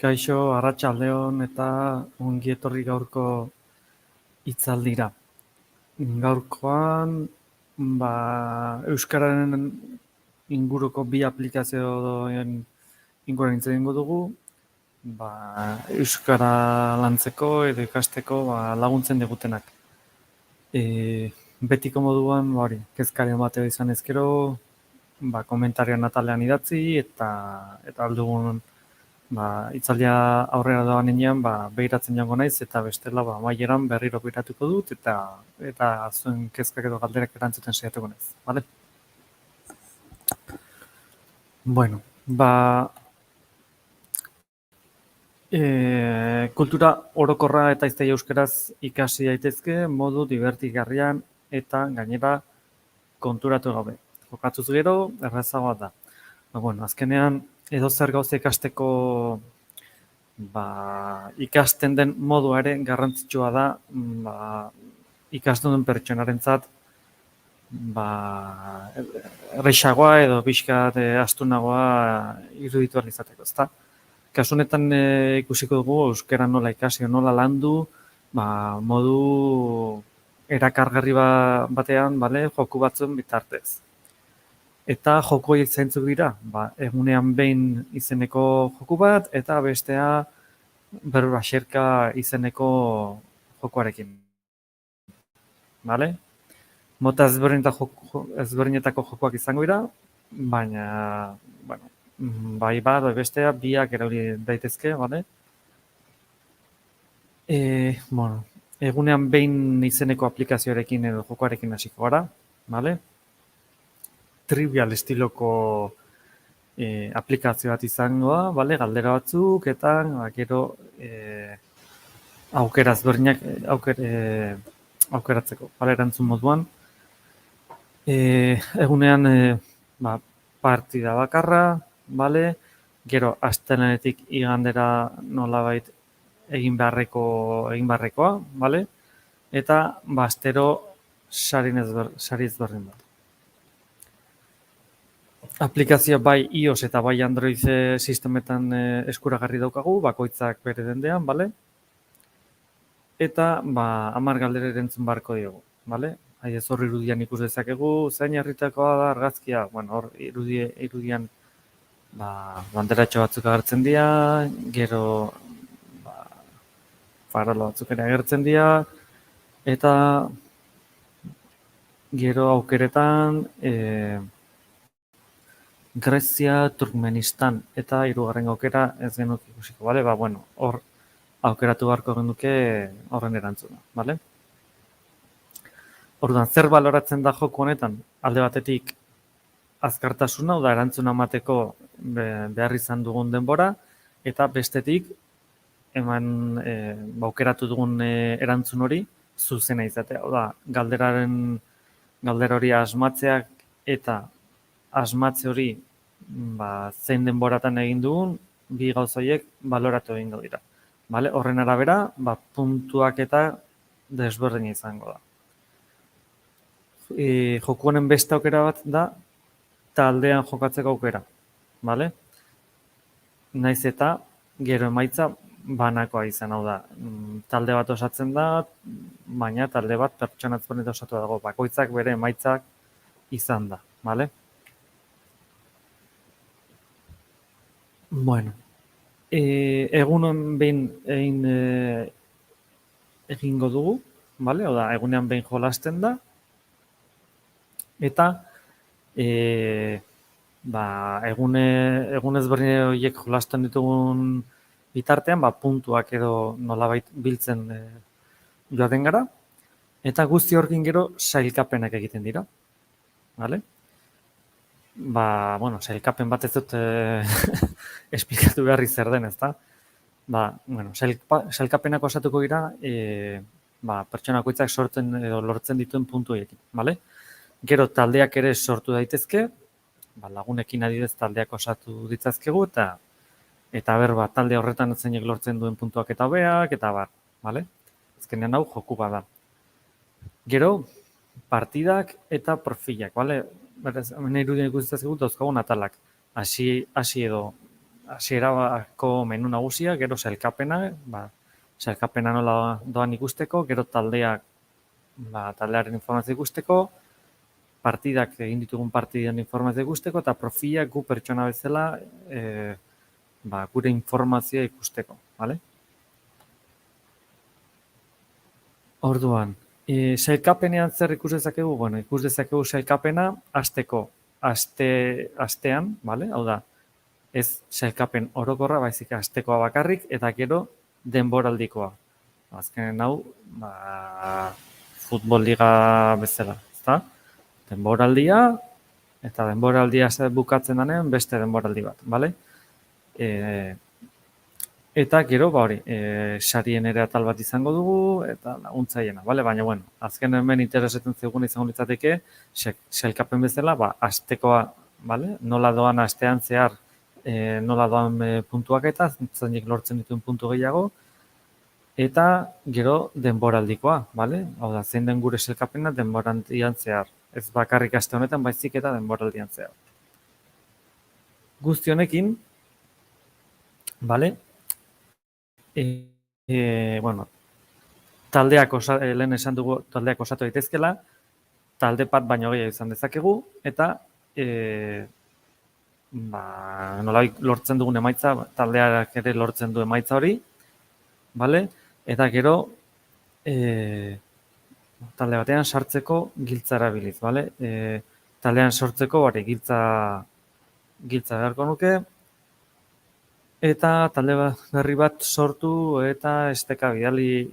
Kaixo, arratsaldeon eta ongi etorri gaurko hitzaldira. Gaurkoan, Euskararen inguruko bi aplikazioen inguruan hitz egingo dugu, Euskara lantzeko edo ikasteko laguntzen digutenak. Betiko moduan, kezkaren bateo izan ezkero, komentarioan atalean idatzi eta aldugun hitzaldia aurrera doan enean, behiratzen jango naiz, eta bestela amaieran berriro behiratuko dut, eta zuen kezkak edo galderak erantzuten saiatuko naiz, bale? Bueno, kultura orokorra eta hiztegi euskaraz ikasi daitezke modu dibertigarrian eta gainera konturatu gabe. Jokatzuz gero, errazagoa da. Azkenean, edozer gauza ikasteko ikasten den modua ere garrantzitsua da ikasten duen pertsonarentzat errexagoa edo pixkat astunagoa iruditu ahal izateko, ezta? Kasu honetan ikusiko dugu euskara nola ikasi, nola landu, modu erakargarri batean, joku batzuen bitartez. Eta joko horiek zeintzuk dira, egunean behin izeneko joku bat, eta bestea xerka izeneko jokoarekin. Mota ezberdinetako jokoak izango dira, baina, bai bestea, biak erauri daitezke, egunean behin izeneko aplikazioarekin edo jokoarekin hasiko gara, trivial estiloko aplikazio bat izangoa, galdera batzuk, eta gero aukera ezberdinak aukeratzeko, erantzun moduan. Egunean partida bakarra, gero astelehenetik igandera nolabait egin beharrekoa, eta astero sari ezberdin bat. Aplikazioa bai iOS eta bai Android sistemetan eskuragarri daukagu, bakoitzak bere dendean, eta 10 galdera erantzun beharko diogu, ez hor irudian ikus dezakegu, zein herritakoa da argazkia, hor irudian banderatxo batzuk agertzen dira, gero farolo batzuk ere agertzen dira, eta gero aukeretan Grezia, Turkmenistan eta 3. aukera ez genuke ikusiko, hor aukeratu beharko genuke horren erantzuna, Orduan, zer baloratzen da joko honetan? Alde batetik azkartasuna, da erantzuna emateko behar izan dugun denbora, eta bestetik aukeratu dugun erantzun hori zuzena izatea. Galdera hori asmatzeak eta asmatze hori zein denboratan egin dugun, bi gauza horiek baloratu egingo dira. Horren arabera, puntuak eta desberdina izango da. Joku honen beste aukera bat da taldean jokatzeko aukera. Naiz eta gero emaitza banakoa izan, hau da. Talde bat osatzen da, baina talde bat pertsona ezberdin osatu dago. Bakoitzak bere emaitzak izan da. Egunean behin egingo dugu, egunean behin jolasten da, eta egun ezberdin horiek jolasten ditugun bitartean, puntuak edo nolabait biltzen joaten gara, eta guzti horrekin gero sailkapenak egiten dira. Sailkapen bat ez dut esplikatu beharri zer den, ezta? Sailkapenak osatuko dira pertsonakoitzak sortzen edo lortzen dituen puntu horiekin, Gero taldeak ere sortu daitezke, lagunekin adidez taldeak osatu ditzazkegu, eta talde horretan zeinek lortzen duen puntuak eta hobeak, eta azkenean hau joku bada. Gero, partidak eta profilak, Hemen irudien ikusten zaigu dauzkagun atalak. Hasi edo hasierako menu nagusia, gero sailkapena, sailkapena nola doan ikusteko, gero taldearen informazio ikusteko, partidak egin ditugun partiden informazio ikusteko, eta profilak gu pertsona bezala gure informazioa ikusteko, bale? Orduan, sailkapenean zer ikus dezakegu? Bueno, ikus dezakegu sailkapena astean, bale? Hau da, ez sailkapen orokorra, baizik astekoa bakarrik, eta gero denboraldikoa. Azkenen hau, futbol liga bezala, ezta? Denboraldia, eta denboraldia bukatzen denean beste denboraldi bat, bale? Eta gero, sarien ere atal bat izango dugu, eta laguntzaiena, bale? Baina, bueno, azken hemen interesetzen zegoen izango litzateke, sailkapen bezala, astekoa, bale? Nola doan astean zehar, nola doan puntuak eta, zeinek lortzen dituen puntu gehiago, eta gero denboraldikoa, bale? Hau da, zein den gure sailkapena denboraldian zehar. Ez bakarrik aste honetan, baizik eta denboraldian zehar. Guzti honekin, bale? Bueno, taldeak lehen esan dugu taldeak osatu daitezkela, talde bat baino gehiago izan dezakegu, eta nolabait lortzen dugun emaitza, taldeak ere lortzen du emaitza hori, bale? Eta gero, talde batean sartzeko giltza erabiliz, bale? Taldean sortzeko, giltza beharko nuke, eta talde berri bat sortu eta esteka bidali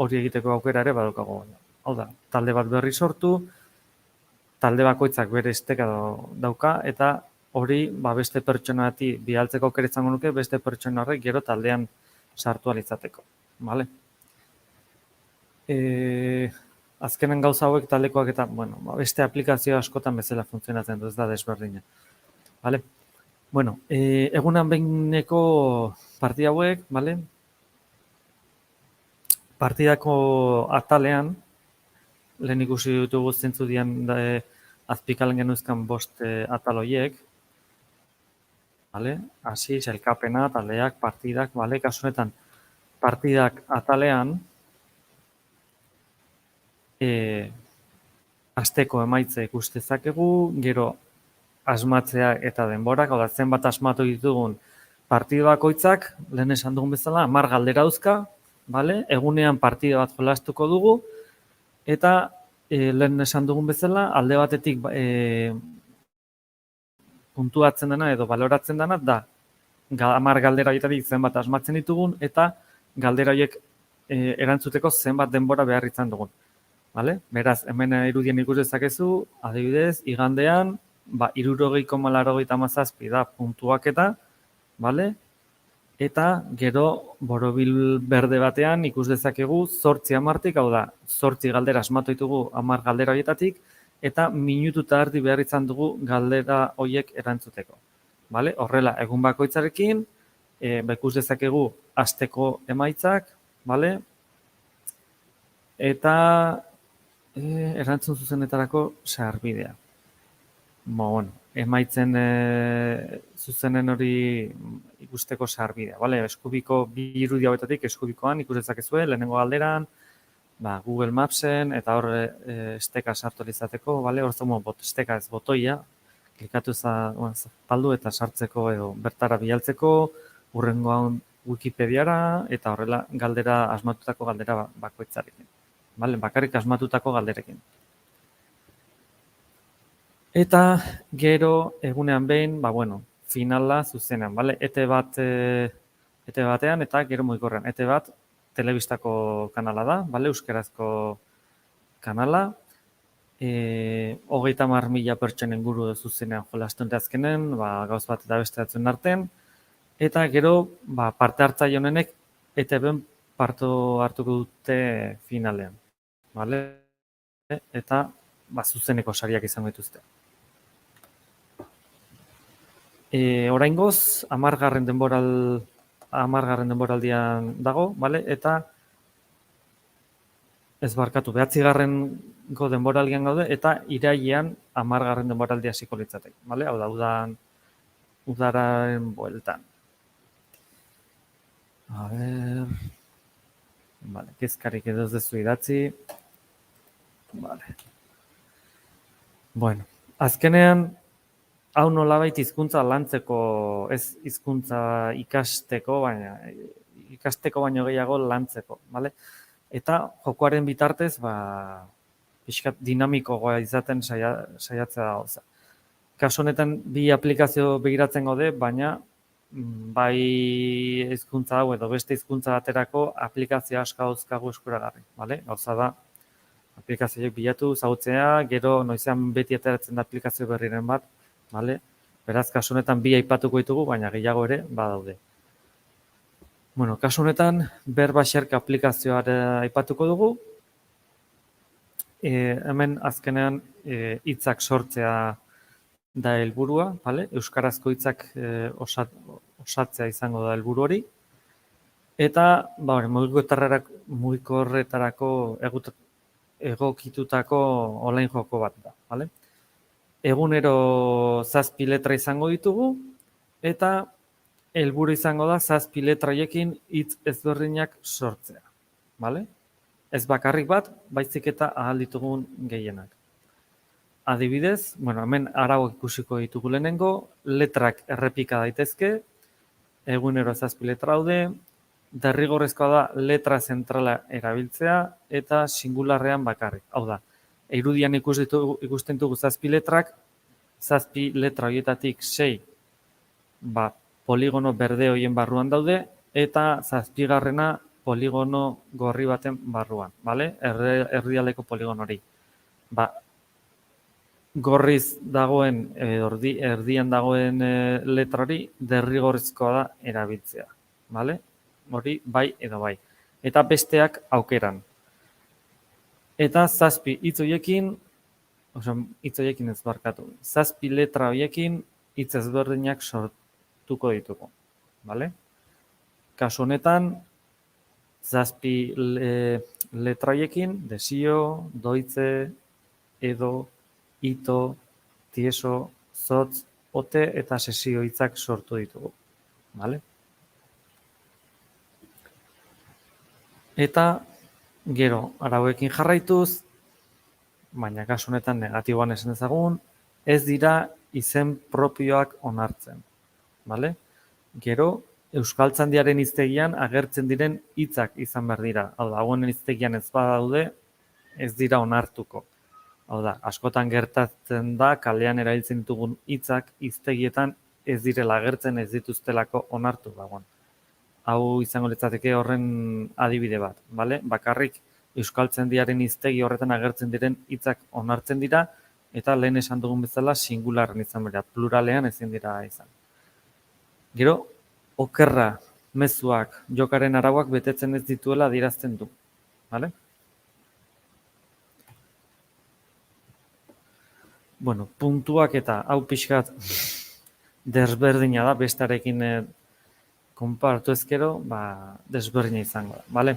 hori egiteko aukera ere badaukago. Hau da, talde bat berri sortu, talde bakoitzak bere esteka dauka, eta hori beste pertsona bati bidaltzeko aukera izango nuke, beste pertsona horrek gero taldean sartu alitzateko. Vale? Azkenen gauza hauek taldekoak eta beste aplikazio askotan bezala funtzionatzen du, ez da desberdina. Vale? Bueno, egunan behineko partida hauek, bale? Partidako atalean, lehen ikusi ditugu zentzu dian azpikalen genuzkan 5 atal horiek, bale? Hasi, sailkapena, taldeak, partidak, bale? Kasu honetan, partidak atalean, asteko emaitza ikus dezakegu, gero asmatzea eta denborak, hau da, zenbat asmatu ditugun partidu bakoitzak, lehen esan dugun bezala, 10 galdera dauzka, bale? Egunean partida bat jolastuko dugu, eta lehen esan dugun bezala, alde batetik puntuatzen dena edo baloratzen dena, da 10 galdera horietatik zenbat asmatzen ditugun, eta galdera horiek erantzuteko zenbat denbora behar izan dugun. Vale? Beraz, hemen irudien ikus dezakezu, adibidez, igandean, 60,87 da puntuaketa, vale? Eta gero borobil berde batean ikus dezakegu 8 hamartik, hau da, 8 galdera asmatu ditugu 10 galdera horietatik, eta minutu eta erdi behar izan dugu galdera horiek erantzuteko. Vale? Horrela, egun bakoitzarekin, ikus dezakegu asteko emaitzak, vale? Eta erantzun zuzenetarako sarbidea. Bueno, emaitzen zuzenen hori ikusteko sarbidea. Vale? Eskubiko 2 irudi hauetatik eskubikoan ikus dezakezue, lehenengo galderan, Google Mapsen, eta hor esteka sartu izateko, vale? Hor esteka ez botoia, klikatu zapaldu eta sartzeko edo bertara bialtzeko, hurrengoan Wikipediara, eta horrela galdera asmatutako galdera bakoitzarekin. Vale? Bakarrik asmatutako galderekin. Eta gero egunean behin, finala zuzenean, vale? ETE batean eta gero mugikorrean. ETE bat telebistako kanala da, vale? Euskarazko kanala. 30.000 pertsonen inguru zuzenean jolasten azkenen, gauz bat eta beste batzuen artean. Eta gero, parte hartzaile honenek ETB-en hartuko dute finalean. Vale? Eta zuzeneko sariak izango dituzte. Oraingoz, 10. denboraldian dago, vale? Eta ez barkatu, 9. denboraldian gaude, eta irailean 10. denboraldia hasiko litzateke, vale? Hau da, udan udararen bueltan. A ber... Vale, kezkarik edo ez dezu idatzi. Vale. Bueno, azkenean, hau nolabait hizkuntza lantzeko, ez hizkuntza ikasteko, baino gehiago lantzeko, bale? Eta jokoaren bitartez, pixkat dinamikoa izaten saiatzea da gauza. Kasu honetan bi aplikazio begiratzen gaude, baina bai hizkuntza hau edo beste hizkuntza baterako aplikazio asko dauzkagu eskuragarri, bale? Gauza da aplikazioak bilatu, ezagutzea, gero noizean beti ateratzen da aplikazio berriren bat, bale? Beraz, kasu honetan bi aipatuko ditugu, baina gehiago ere badaude. Bueno, kasu honetan BerbaShark aplikazioa aipatuko dugu. Hemen azkenean hitzak sortzea da helburua, bale? Euskarazko hitzak osatzea izango da helburu hori. Eta, mugikorretarako egokitutako online joko bat da, bale? Egunero 7 letra izango ditugu, eta helburu izango da 7 letra haiekin hitz ezberdinak sortzea, bale? Ez bakarrik bat, baizik eta ahal ditugun gehienak. Adibidez, hemen arauak ikusiko ditugu lehenengo, letrak errepika daitezke, egunero 7 letra daude, derrigorrezkoa da letra zentrala erabiltzea eta singularrean bakarrik. Hau da, irudian ikusten dugu 7 letrak, 7 letra horietatik 6 poligono berde horien barruan daude, eta 7garrena poligono gorri baten barruan, bale? Erdialdeko poligono hori. Gorriz dagoen, erdian dagoen letra hori derrigorrezkoa da erabiltzea, bale? Hori bai edo bai. Eta besteak aukeran. Eta 7 hitz horiekin, hitz horiekin ez barkatu, 7 letra horiekin hitz ezberdinak sortuko ditugu, bale? Kasu honetan, 7 letra horiekin, desio, doitze, edo, ito, tieso, zotz, ote eta sesio hitzak sortu ditugu, bale? Eta gero, arauekin jarraituz, baina kasu honetan negatiboan esan dezagun, ez dira izen propioak onartzen, bale? Gero, Euskaltzaindiaren hiztegian agertzen diren hitzak izan behar dira. Hau da, hauen hiztegian ez badaude, ez dira onartuko. Hau da, askotan gertatzen da, kalean erabiltzen ditugun hitzak hiztegietan ez direla agertzen, ez dituztelako onartu dagoen. Hau izango litzateke horren adibide bat, bale? Bakarrik Euskaltzaindiaren hiztegi horretan agertzen diren hitzak onartzen dira, eta lehen esan dugun bezala singularren izan behar, pluralean ezin dira izan. Gero, okerra, mezuak, jokaren arauak betetzen ez dituela adierazten du, bale? Bueno, puntuak eta hau pixkat desberdina da, bestarekin konparatu ezkero, desberdina izango da, bale?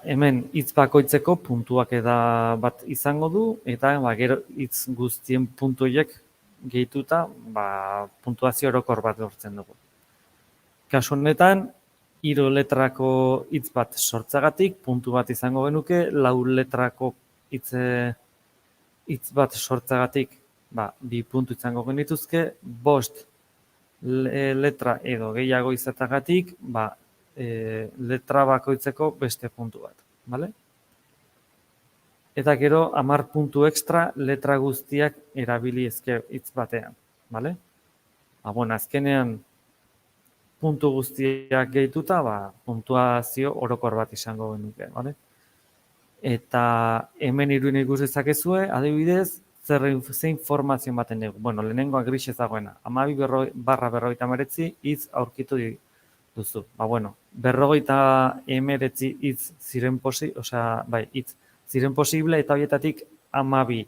Hemen hitz bakoitzeko puntuak eta bat izango du, eta gero hitz guztien puntuiek gehituta, puntuazio orokor bat lortzen dugu. Kasu honetan, 3 letrako hitz bat sortzagatik, puntu bat izango genuke, 4 letrako hitz bat sortzagatik, 2 puntu izango genituzke, 5 letra edo gehiago izatagatik, letra bakoitzeko beste puntu bat, bale? Eta gero 10 puntu ekstra letra guztiak erabili ezke hitz batean, bale? Azkenean puntu guztiak gehituta, puntuazio orokor bat izango genuke, bale? Eta hemen iruin ikus dezakezue, adibidez, ze informazio baten dugu. Bueno, lehenengoa gris ez dagoena. 12/59 hitz aurkitu duzu. 59 hitz ziren posible, eta horietatik 12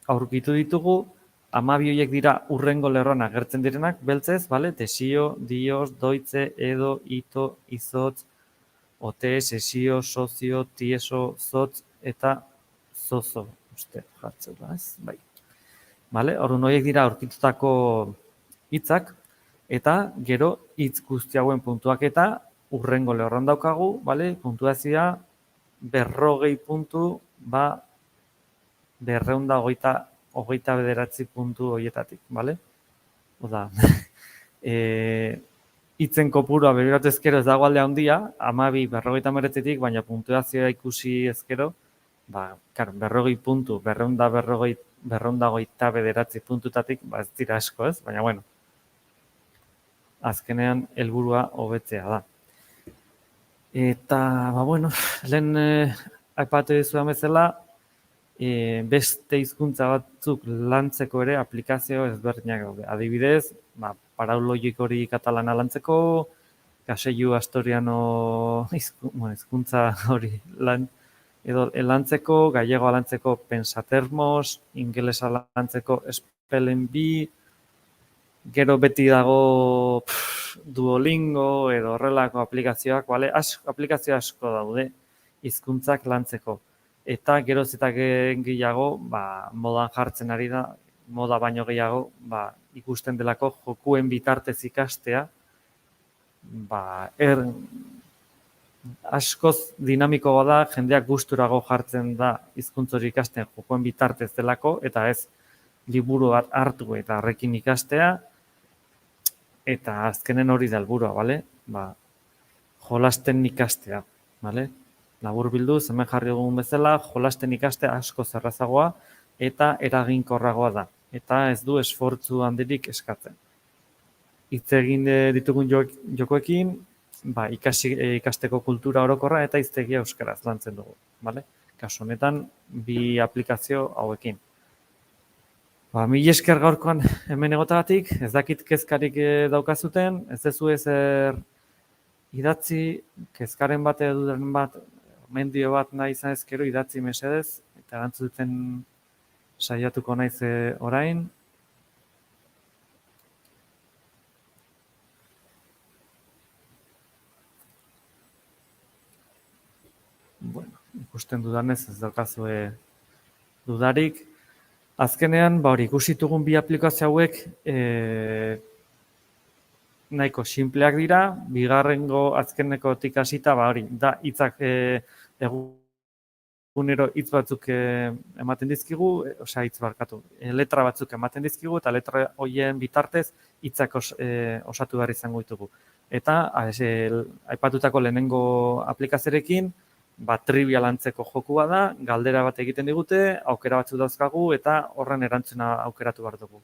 aurkitu ditugu. 12 horiek dira hurrengo lerroan agertzen direnak, beltzez, desio, dioz, doitze, edo, ito, izotz, ote, sesio, sozio, tieso, zotz eta zozo. Uste, jartzen da, ez? Bai. Vale? Orduan horiek dira aurkitutako hitzak, eta gero hitz guzti hauen puntuak eta urrengo lehorran daukagu, vale? Puntuazioa 40 puntu, 229 puntu horietatik, vale? Oda, hitzen kopurua begiratu ezkero ez dago alde handia, 12 baina puntuazioa ikusi ezkero, 40 puntu, 229 puntutatik, ez dira asko ez, baina bueno, azkenean helburua hobetzea da. Eta, bueno, lehen aipatu dizudan bezala, beste hizkuntza batzuk lantzeko ere aplikazio ezberdinak daude. Adibidez, paraulogik hori katalana lantzeko, kaseilu astoriano hizkuntza hori lantzeko, gallegoa lantzeko pensatermos, ingelesa lantzeko spellen bee, gero beti dago Duolingo edo horrelako aplikazioak, aplikazio asko daude hizkuntzak lantzeko. Eta geroz eta gehiago, modan jartzen ari da, moda baino gehiago, ikusten delako jokuen bitartez ikastea, askoz dinamikoa da, jendeak gusturago jartzen da hizkuntza hori ikasten jokuen bitartez delako, eta ez liburu bat hartu eta horrekin ikastea, eta azkenen hori da helburua, bale? Jolasten ikastea, bale? Labur bilduz, hemen jarri dugun bezala, jolasten ikastea asko zerrazagoa eta eraginkorragoa da. Eta ez du esfortzu handirik eskatzen. Hitz egin ditugun jokoekin, ikasteko kultura orokorra eta hiztegia euskaraz lantzen dugu, bale? Kasu honetan, bi aplikazio hauekin. Mil esker gaurkoan hemen egotagatik, ez dakit kezkarik daukazuten, ez dezu ezer idatzi, kezkaren bat edo duden bat, mendio bat nahi izan ezkero idatzi mesedez, eta erantzuten saiatuko naiz orain. Bueno, ikusten dudanez ez daukazue dudarik. Azkenean, hori ikusitugun bi aplikazio hauek nahiko sinpleak dira, bigarrengo azkenekotik hasita, hori, da hitzak egunero hitz batzuk ematen dizkigu, letra batzuk ematen dizkigu, eta letra horien bitartez hitzak osatu behar izango ditugu. Eta, aipatutako lehenengo aplikazioarekin, trivia lantzeko jokua da, galdera bat egiten digute, aukera batzuk dauzkagu, eta horren erantzuna aukeratu behar dugu.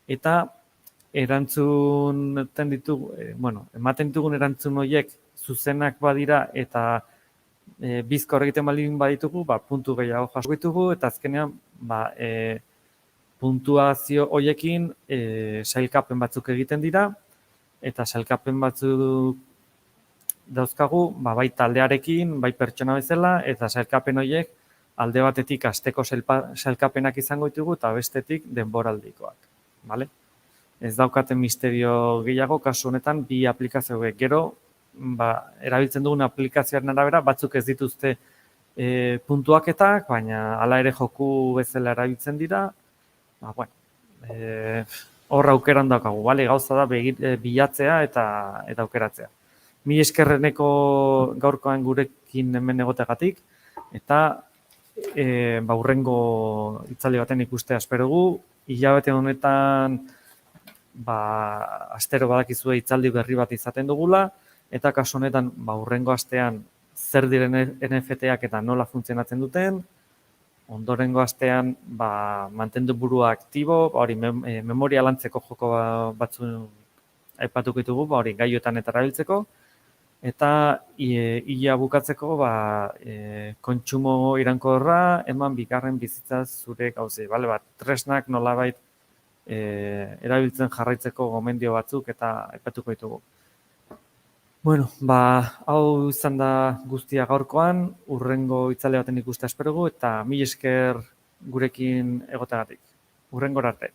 Eta ematen ditugun erantzun horiek zuzenak badira, eta bizkor egiten baldin baditugu, puntu gehiago jaso ditugu, eta azkenean puntuazio horiekin sailkapen batzuk egiten dira, eta sailkapen batzuk dauzkagu, bai taldearekin, bai pertsona bezala, eta sailkapen horiek alde batetik asteko sailkapenak izango ditugu, eta bestetik denboraldikoak. Ez daukaten misterio gehiago, kasu honetan, bi aplikazio hauek. Gero, erabiltzen dugun aplikazioaren arabera, batzuk ez dituzte puntuaketak, baina hala ere joku bezala erabiltzen dira. Hor aukeran daukagu, gauza da bilatzea eta aukeratzea. Mil eskerreneko gaurkoan gurekin hemen egoteagatik, eta hurrengo hitzaldi baten ikustea esperogu. Hilabete honetan astero badakizue hitzaldi berri bat izaten dugula, eta kasu honetan hurrengo astean zer diren NFT-ak eta nola funtzionatzen duten, ondorengo astean mantendu burua aktibo, memoria lantzeko joko batzu aipatuko ditugu, gaioetan eta erabiltzeko, eta ia bukatzeko kontsumo iraunkorra eman bigarren bizitza zure gauzei, tresnak nolabait erabiltzen jarraitzeko gomendio batzuk eta aipatuko ditugu. Bueno, hau izan da guztia gaurkoan, hurrengo hitzaldi baten ikustea esperogu, eta mil esker gurekin egoteagatik. Hurrengora arte.